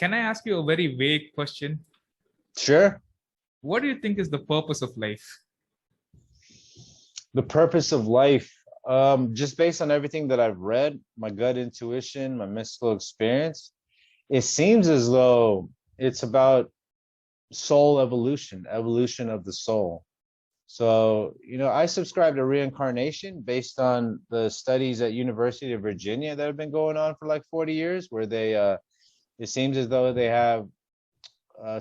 can I ask you a very vague question? Sure. What do you think is the purpose of life? The purpose of life, just based on everything that I've read, my gut intuition, my mystical experience, it seems as though it's about soul evolution, evolution of the soul. So, I subscribe to reincarnation based on the studies at University of Virginia that have been going on for like 40 years, where it seems as though they have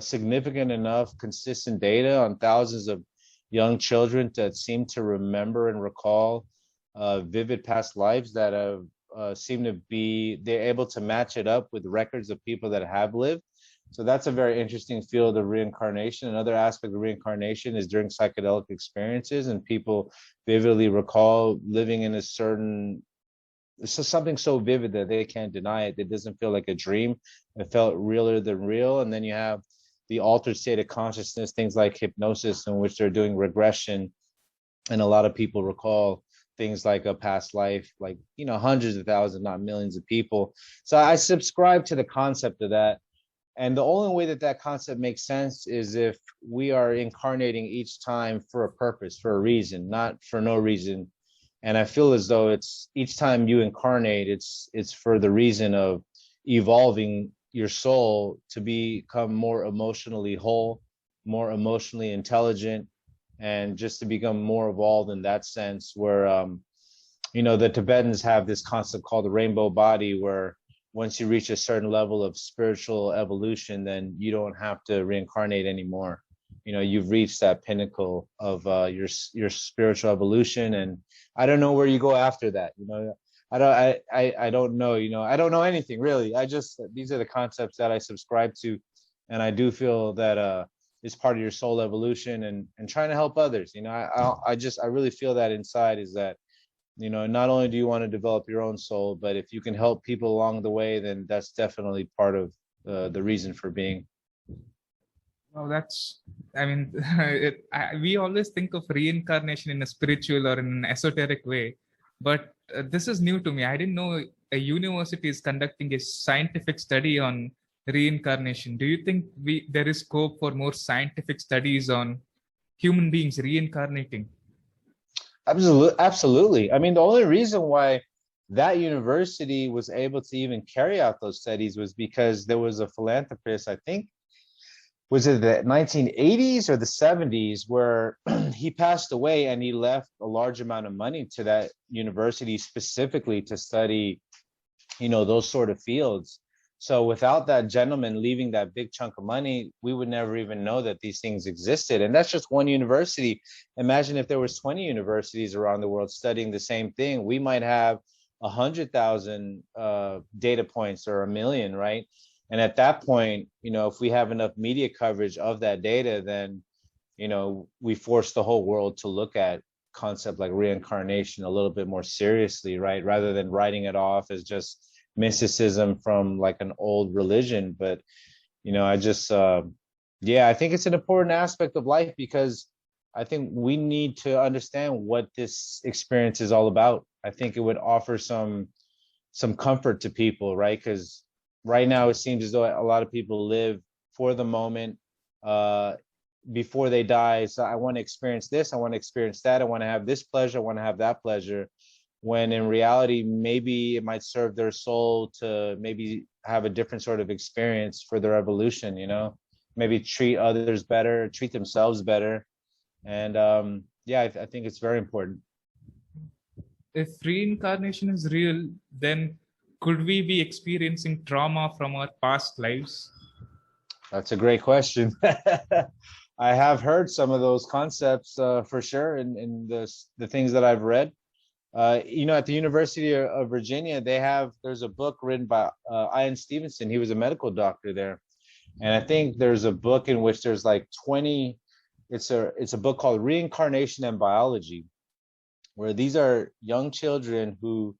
significant enough consistent data on thousands of young children that seem to remember and recall vivid past lives that have seem to be, they're able to match it up with records of people that have lived. So that's a very interesting field of reincarnation. Another aspect of reincarnation is during psychedelic experiences, and people vividly recall living in a certain, so something so vivid that they can't deny it. It doesn't feel like a dream. It felt realer than real. And then you have the altered state of consciousness, things like hypnosis, in which they're doing regression. And a lot of people recall things like a past life, like, hundreds of thousands, not millions of people. So I subscribe to the concept of that. And the only way that that concept makes sense is if we are incarnating each time for a purpose, for a reason, not for no reason. And I feel as though it's each time you incarnate, it's for the reason of evolving your soul to become more emotionally whole, more emotionally intelligent, and just to become more evolved in that sense. Where the Tibetans have this concept called the rainbow body, where once you reach a certain level of spiritual evolution, then you don't have to reincarnate anymore. You've reached that pinnacle of your spiritual evolution, and I don't know where you go after that. I don't know. I don't know anything really. These are the concepts that I subscribe to, and I do feel that it's part of your soul evolution and trying to help others. I really feel that inside is that, not only do you want to develop your own soul, but if you can help people along the way, then that's definitely part of the reason for being. Well, we always think of reincarnation in a spiritual or in an esoteric way, but this is new to me. I didn't know a university is conducting a scientific study on reincarnation. Do you think there is scope for more scientific studies on human beings reincarnating? Absolutely. I mean, the only reason why that university was able to even carry out those studies was because there was a philanthropist, I think, was it the 1980s or the 70s, where he passed away and he left a large amount of money to that university specifically to study, those sort of fields. So without that gentleman leaving that big chunk of money, we would never even know that these things existed. And that's just one university. Imagine if there was 20 universities around the world studying the same thing. We might have 100,000 data points or 1,000,000, right? And at that point, if we have enough media coverage of that data, then, we force the whole world to look at concept like reincarnation a little bit more seriously, right? Rather than writing it off as just mysticism from like an old religion. But I think it's an important aspect of life, because I think we need to understand what this experience is all about. I think it would offer some comfort to people, right? Because right now it seems as though a lot of people live for the moment before they die. So I want to experience this, I want to experience that, I want to have this pleasure, I want to have that pleasure, when in reality, maybe it might serve their soul to maybe have a different sort of experience for their evolution, maybe treat others better, treat themselves better. And I think it's very important. If reincarnation is real, then could we be experiencing trauma from our past lives? That's a great question. I have heard some of those concepts for sure in the things that I've read. At the University of Virginia, there's a book written by Ian Stevenson. He was a medical doctor there. And I think there's a book in which there's like 20, it's a book called Reincarnation and Biology, where these are young children who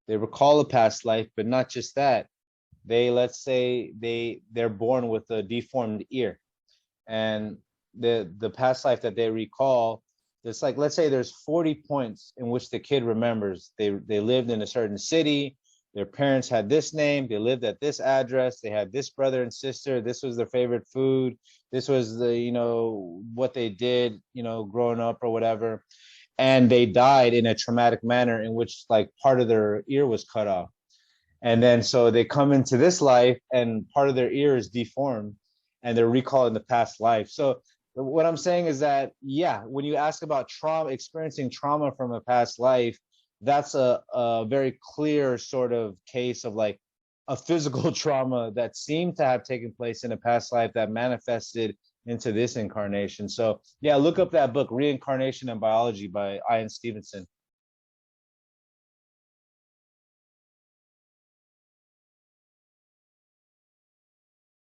they recall a past life, but not just that. Let's say they're born with a deformed ear, and the past life that they recall, it's like, let's say there's 40 points in which the kid remembers. They lived in a certain city, their parents had this name, they lived at this address, they had this brother and sister, this was their favorite food, this was the, you know, what they did, you know, growing up or whatever. And they died in a traumatic manner in which like part of their ear was cut off. And then so they come into this life and part of their ear is deformed and they're recalling the past life. So what I'm saying is that, yeah, when you ask about trauma, experiencing trauma from a past life, that's a very clear sort of case of like a physical trauma that seemed to have taken place in a past life that manifested into this incarnation. So yeah, look up that book, Reincarnation and Biology by Ian Stevenson.